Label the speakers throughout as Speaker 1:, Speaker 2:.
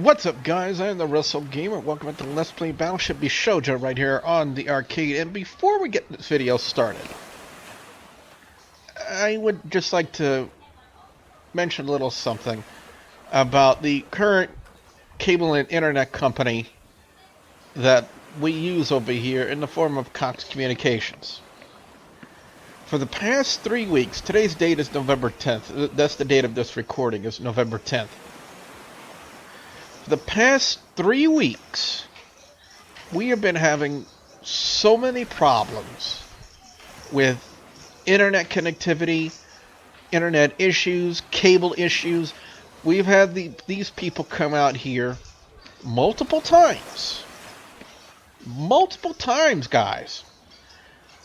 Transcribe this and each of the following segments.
Speaker 1: What's up, guys? I'm the Wrestlegamer. Welcome back to Let's Play Battleship Bishojo right here on the arcade. And before we get this video started, I would just like to mention a little something about the current cable and internet company that we use over here in the form of Cox Communications. For the past 3 weeks, today's date is November 10th. That's the date of this recording, is November 10th. For the past 3 weeks, we have been having so many problems with internet connectivity, internet issues, cable issues. We've had these people come out here multiple times, guys,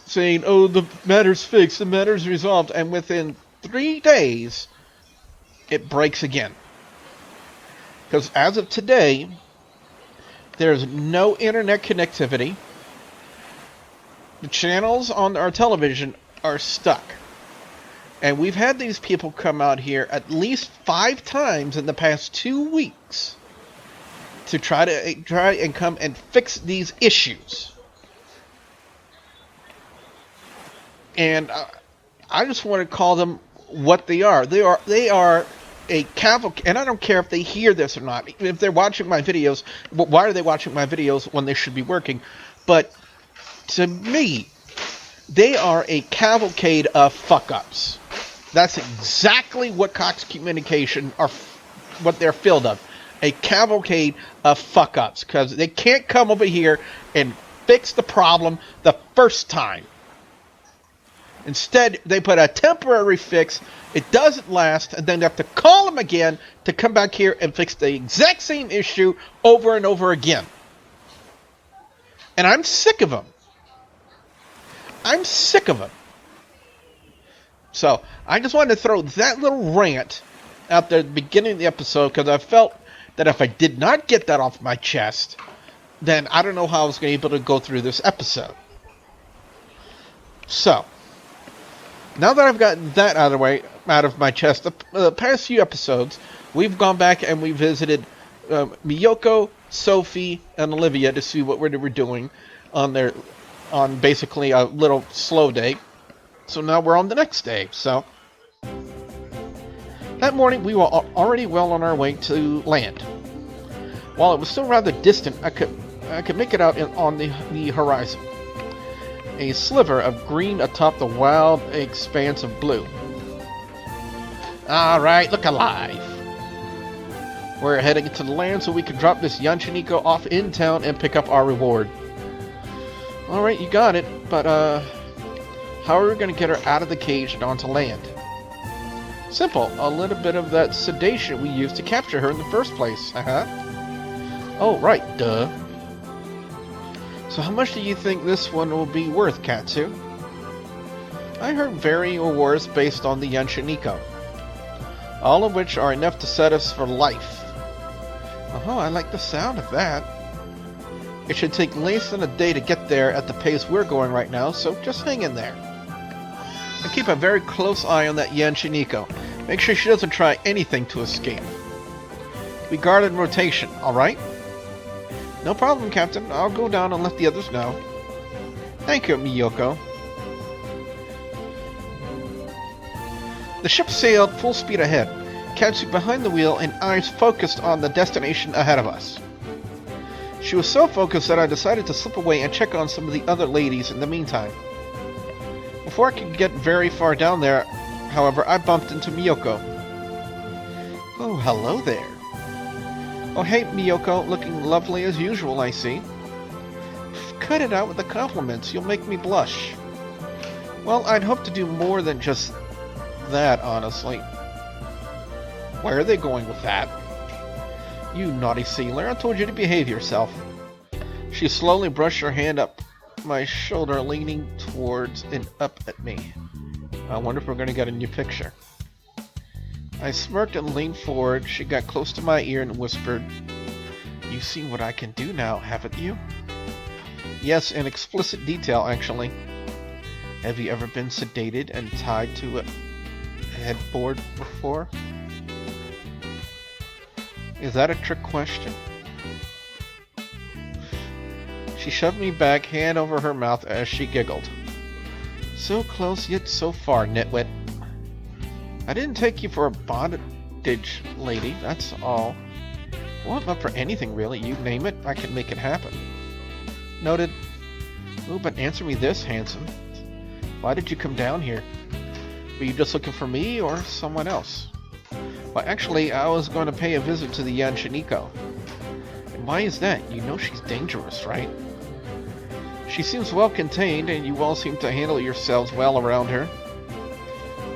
Speaker 1: saying, oh, the matter's fixed, the matter's resolved, and within 3 days, it breaks again. Because as of today, there's no internet connectivity. The channels on our television are stuck. And we've had these people come out here at least 5 times in the past 2 weeks to try and come and fix these issues. And I just want to call them what they are. They are a cavalcade, and I don't care if they hear this or not. If they're watching my videos, why are they watching my videos when they should be working? But to me, they are a cavalcade of fuck-ups. That's exactly what Cox Communication are, what they're filled of. A cavalcade of fuck-ups, because they can't come over here and fix the problem the first time. Instead, they put a temporary fix. It doesn't last, and then they have to call them again to come back here and fix the exact same issue over and over again. And I'm sick of them. I'm sick of them. So, I just wanted to throw that little rant out there at the beginning of the episode, because I felt that if I did not get that off my chest, then I don't know how I was going to be able to go through this episode. So, now that I've gotten that out of my chest, the past few episodes, we've gone back and we visited Miyoko, Sophie, and Olivia to see what they were doing on basically a little slow day. So now we're on the next day. So that morning we were already well on our way to land. While it was still rather distant, I could make it out on the horizon. A sliver of green atop the wild expanse of blue. Alright, look alive. We're heading to the land so we can drop this Yancheneko off in town and pick up our reward. Alright, you got it, but how are we going to get her out of the cage and onto land? Simple, a little bit of that sedation we used to capture her in the first place. Oh, right, duh. So how much do you think this one will be worth, Katsu? I heard varying rewards based on the Yancheneko, all of which are enough to set us for life. Oh, I like the sound of that. It should take less than a day to get there at the pace we're going right now, so just hang in there. And keep a very close eye on that Yancheneko. Make sure she doesn't try anything to escape. We guard in rotation, alright? No problem, Captain. I'll go down and let the others know. Thank you, Miyoko. The ship sailed full speed ahead, Katsu behind the wheel and eyes focused on the destination ahead of us. She was so focused that I decided to slip away and check on some of the other ladies in the meantime. Before I could get very far down there, however, I bumped into Miyoko. Oh, hello there. Oh, hey, Miyoko, looking lovely as usual, I see. Cut it out with the compliments, you'll make me blush. Well, I'd hope to do more than just that, honestly. Where are they going with that? You naughty sailor, I told you to behave yourself. She slowly brushed her hand up my shoulder, leaning towards and up at me. I wonder if we're going to get a new picture. I smirked and leaned forward. She got close to my ear and whispered, "You've seen what I can do now, haven't you?" Yes, in explicit detail, actually. Have you ever been sedated and tied to a headboard before? Is that a trick question? She shoved me back, hand over her mouth as she giggled. So close yet so far, nitwit. I didn't take you for a bondage lady, that's all. Well, I'm up for anything really. You name it, I can make it happen. Noted. Oh, but answer me this, handsome. Why did you come down here? Were you just looking for me or someone else? Well, actually, I was going to pay a visit to the Yancheneko. And why is that? You know she's dangerous, right? She seems well contained, and you all seem to handle yourselves well around her.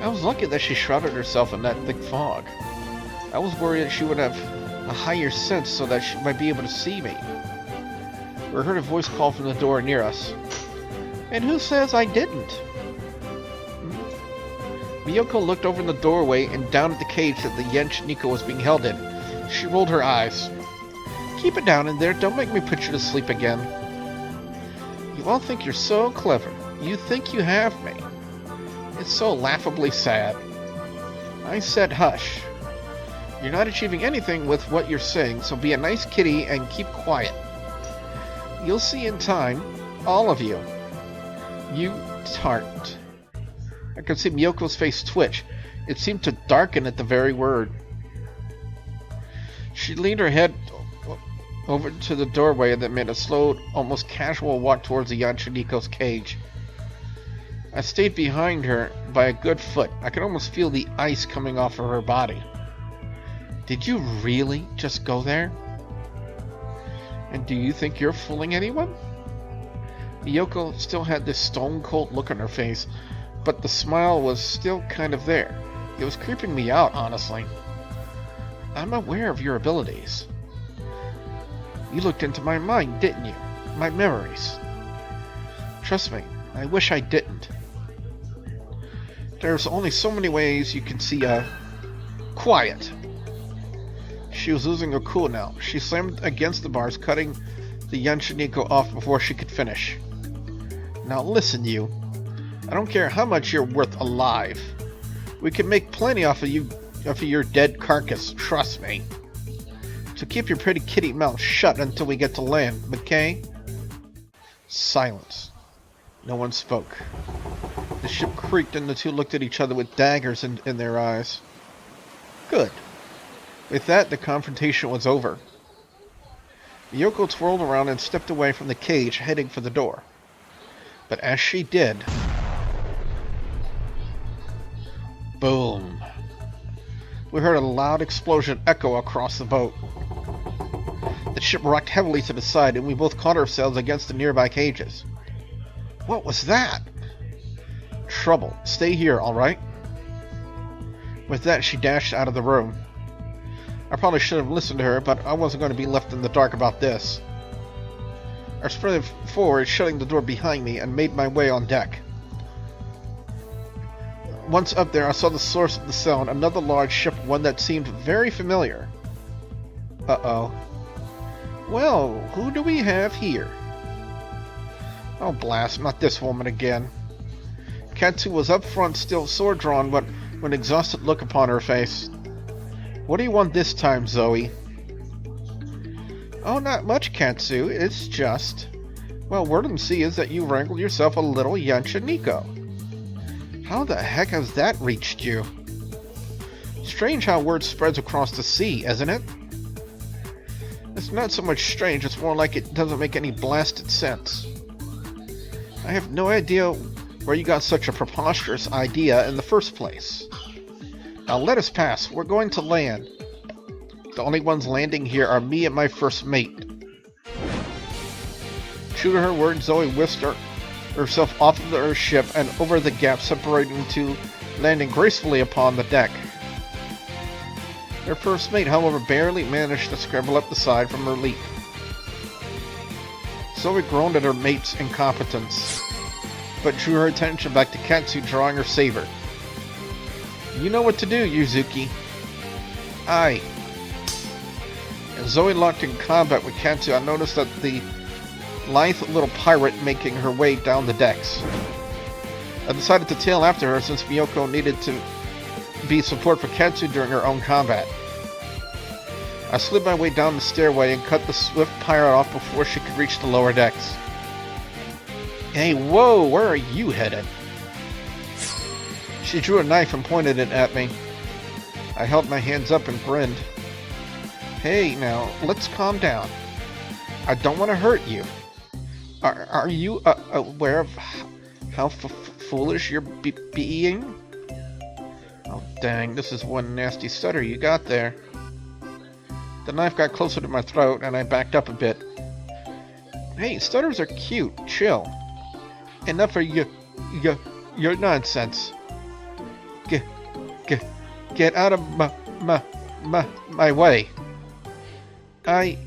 Speaker 1: I was lucky that she shrouded herself in that thick fog. I was worried that she would have a higher sense so that she might be able to see me. We heard a voice call from the door near us. And who says I didn't? Miyoko looked over in the doorway and down at the cage that the Yancheneko was being held in. She rolled her eyes. Keep it down in there, don't make me put you to sleep again. You all think you're so clever. You think you have me. It's so laughably sad. I said hush. You're not achieving anything with what you're saying, so be a nice kitty and keep quiet. You'll see in time, all of you. You tart. I could see Miyoko's face twitch. It seemed to darken at the very word. She leaned her head over to the doorway that made a slow, almost casual walk towards the Yancheneko's cage. I stayed behind her by a good foot. I could almost feel the ice coming off of her body. Did you really just go there? And do you think you're fooling anyone? Miyoko still had this stone-cold look on her face, but the smile was still kind of there. It was creeping me out, honestly. I'm aware of your abilities. You looked into my mind, didn't you? My memories. Trust me, I wish I didn't. There's only so many ways you can see quiet. She was losing her cool now. She slammed against the bars, cutting the Yancheneko off before she could finish. Now listen, you. I don't care how much you're worth alive. We can make plenty off of your dead carcass, trust me. So keep your pretty kitty mouth shut until we get to land, McKay? Silence. No one spoke. The ship creaked and the two looked at each other with daggers in their eyes. Good. With that, the confrontation was over. Miyoko twirled around and stepped away from the cage, heading for the door. But as she did... Boom. We heard a loud explosion echo across the boat. The ship rocked heavily to the side, and we both caught ourselves against the nearby cages. What was that? Trouble. Stay here, alright? With that, she dashed out of the room. I probably should have listened to her, but I wasn't going to be left in the dark about this. I sprinted forward, shutting the door behind me, and made my way on deck. Once up there, I saw the source of the sound, another large ship, one that seemed very familiar. Uh-oh. Well, who do we have here? Oh, blast, not this woman again. Katsu was up front, still sword-drawn, but with an exhausted look upon her face. What do you want this time, Zoey? Oh, not much, Katsu. It's just... Well, word on the sea is that you wrangled yourself a little Yancheneko. How the heck has that reached you? Strange how word spreads across the sea, isn't it? It's not so much strange, it's more like it doesn't make any blasted sense. I have no idea where you got such a preposterous idea in the first place. Now let us pass. We're going to land. The only ones landing here are me and my first mate. True to her word, Zoey whisked herself off of the ship and over the gap separating to landing gracefully upon the deck. Her first mate, however, barely managed to scramble up the side from her leap. Zoey groaned at her mate's incompetence, but drew her attention back to Katsu drawing her saber. You know what to do, Yuzuki. Aye. As Zoey locked in combat with Katsu, I noticed that the lithe little pirate making her way down the decks. I decided to tail after her since Miyoko needed to be support for Katsu during her own combat. I slid my way down the stairway and cut the swift pirate off before she could reach the lower decks. Hey, whoa, where are you headed? She drew a knife and pointed it at me. I held my hands up and grinned. Hey, now, let's calm down. I don't want to hurt you. Are you aware of how foolish you're being? Oh, dang, this is one nasty stutter you got there. The knife got closer to my throat, and I backed up a bit. Hey, stutters are cute. Chill. Enough of your nonsense. Get out of my way.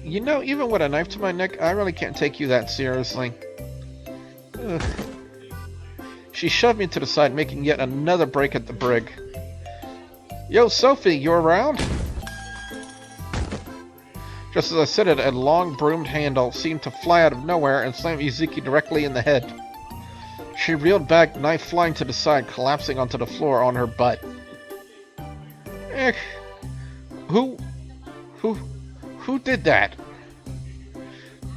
Speaker 1: You know, even with a knife to my neck, I really can't take you that seriously. Ugh. She shoved me to the side, making yet another break at the brig. Yo, Sophie, you around? Just as I said it, a long broomed handle seemed to fly out of nowhere and slam Yuzuki directly in the head. She reeled back, knife flying to the side, collapsing onto the floor on her butt. Who did that?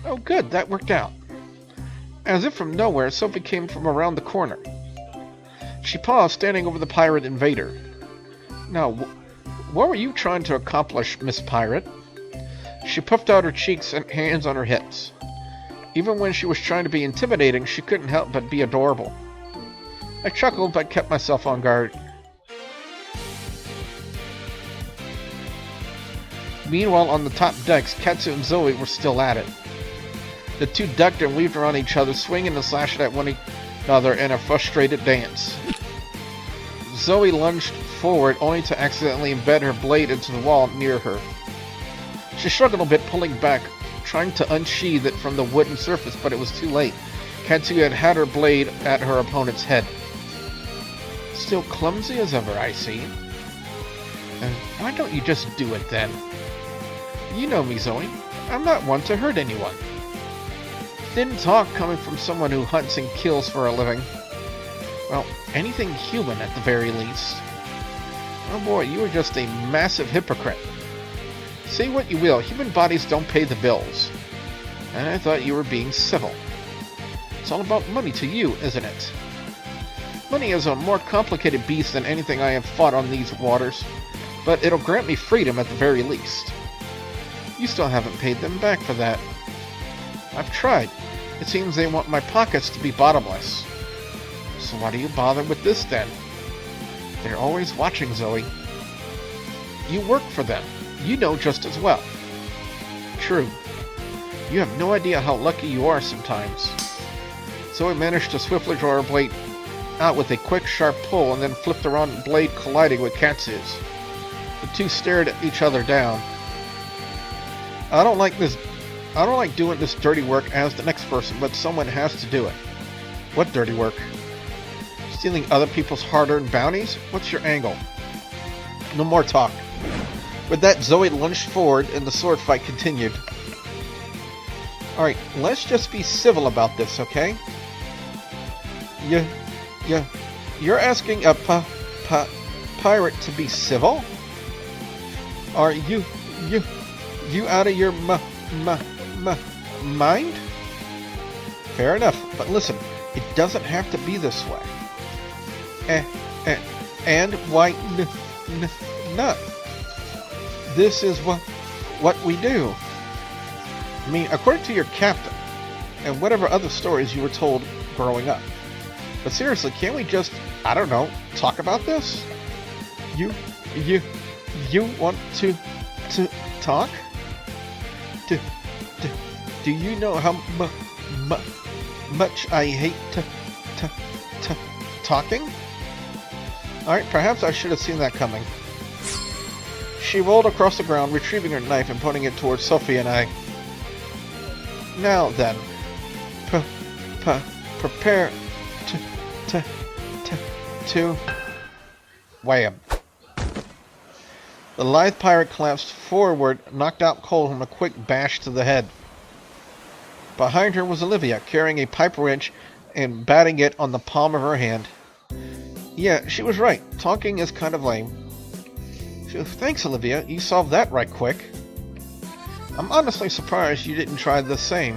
Speaker 1: Oh good, that worked out. As if from nowhere, Sophie came from around the corner. She paused, standing over the pirate invader. Now, what were you trying to accomplish, Miss Pirate? She puffed out her cheeks and hands on her hips. Even when she was trying to be intimidating, she couldn't help but be adorable. I chuckled, but kept myself on guard. Meanwhile, on the top decks, Katsu and Zoey were still at it. The two ducked and weaved around each other, swinging and slashing at one another in a frustrated dance. Zoey lunged forward, only to accidentally embed her blade into the wall near her. She struggled a bit, pulling back, trying to unsheath it from the wooden surface, but it was too late. Katsu had her blade at her opponent's head. Still clumsy as ever, I see. Why don't you just do it, then? You know me, Zoey. I'm not one to hurt anyone. Thin talk coming from someone who hunts and kills for a living. Well, anything human at the very least. Oh boy, you are just a massive hypocrite. Say what you will, human bodies don't pay the bills. And I thought you were being civil. It's all about money to you, isn't it? Money is a more complicated beast than anything I have fought on these waters, but it'll grant me freedom at the very least. You still haven't paid them back for that. I've tried. It seems they want my pockets to be bottomless. So why do you bother with this, then? They're always watching, Zoey. You work for them. You know just as well. True. You have no idea how lucky you are sometimes. Zoey managed to swiftly draw her blade out with a quick, sharp pull, and then flipped around, the blade colliding with Katsu's. The two stared at each other down. I don't like doing this dirty work as the next person, but someone has to do it. What dirty work? Stealing other people's hard-earned bounties? What's your angle? No more talk. With that, Zoey lunged forward, and the sword fight continued. Alright, let's just be civil about this, okay? You're asking a pirate to be civil? Are you out of your mind? Fair enough, but listen, it doesn't have to be this way. And why not? This is what we do. I mean, according to your captain, and whatever other stories you were told growing up. But seriously, can't we just, I don't know, talk about this? You want to talk? Do you know how much I hate talking? Alright, perhaps I should have seen that coming. She rolled across the ground, retrieving her knife and pointing it towards Sophie and I. Now then, prepare to wham. The lithe pirate collapsed forward, knocked out cold from a quick bash to the head. Behind her was Olivia, carrying a pipe wrench and batting it on the palm of her hand. Yeah, she was right. Talking is kind of lame. Thanks, Olivia. You solved that right quick. I'm honestly surprised you didn't try the same.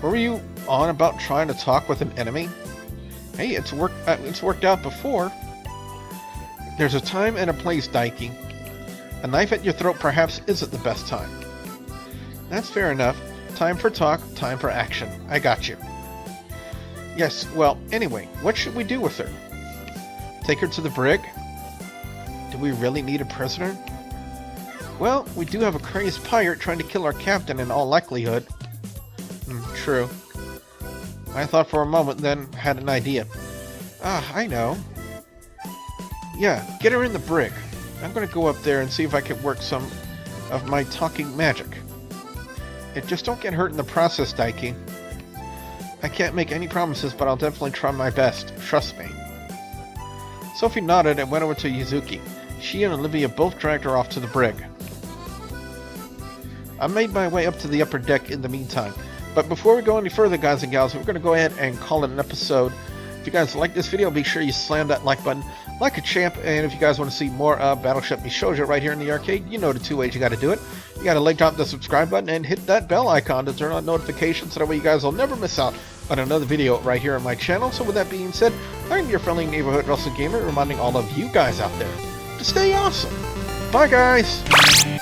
Speaker 1: Were you on about trying to talk with an enemy? Hey, it's worked out before. There's a time and a place, Daiki. A knife at your throat perhaps isn't the best time. That's fair enough. Time for talk, time for action. I got you. Yes, well, anyway, what should we do with her? Take her to the brig? Do we really need a prisoner? Well, we do have a crazed pirate trying to kill our captain in all likelihood. True. I thought for a moment, then had an idea. I know. Yeah, get her in the brig. I'm gonna go up there and see if I can work some of my talking magic. Just don't get hurt in the process, Daiki. I can't make any promises, but I'll definitely try my best. Trust me. Sophie nodded and went over to Yuzuki. She and Olivia both dragged her off to the brig. I made my way up to the upper deck in the meantime. But before we go any further, guys and gals, we're going to go ahead and call it an episode. If you guys like this video, be sure you slam that like button like a champ. And if you guys want to see more of Battleship Bishojo right here in the arcade, you know the two ways you got to do it. You got to link top the subscribe button and hit that bell icon to turn on notifications so that way you guys will never miss out on another video right here on my channel. So with that being said, I'm your friendly neighborhood wrestling gamer, reminding all of you guys out there to stay awesome. Bye, guys!